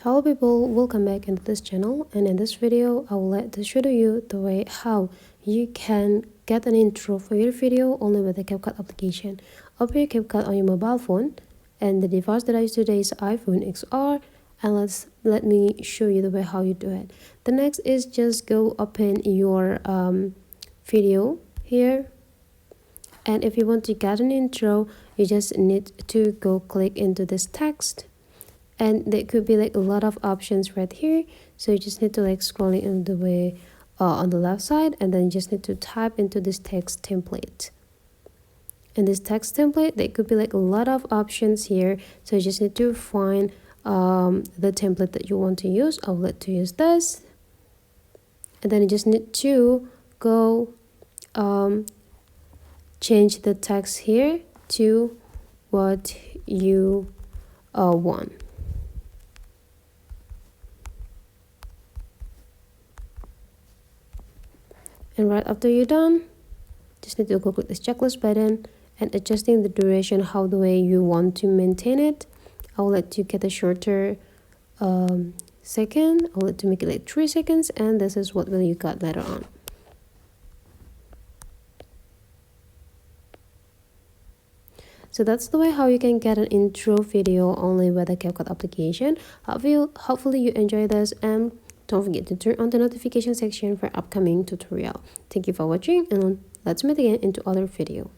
Hello people, welcome back into this channel, and in this video I will like to show you the way how you can get an intro for your video only with the CapCut application. Open your CapCut on your mobile phone, and the device that I use today is iPhone XR, and let me show you the way how you do it. The next is just go open your video here, and if you want to get an intro you just need to go click into this text. And there could be like a lot of options right here, so you just need to like scrolling in the way on the left side, and then you just need to type into this text template. In this text template there could be like a lot of options here, so you just need to find the template that you want to use. I'll let to use this, and then you just need to go change the text here to what you want. And right after you're done, just need to go click this checklist button and adjusting the duration how the way you want to maintain it. I'll let you get a shorter second. I'll let you make it like 3 seconds, and this is what will you got later on. So that's the way how you can get an intro video only with the CapCut application. Hopefully you enjoy this, and don't forget to turn on the notification section for upcoming tutorial. Thank you for watching, and let's meet again into other video.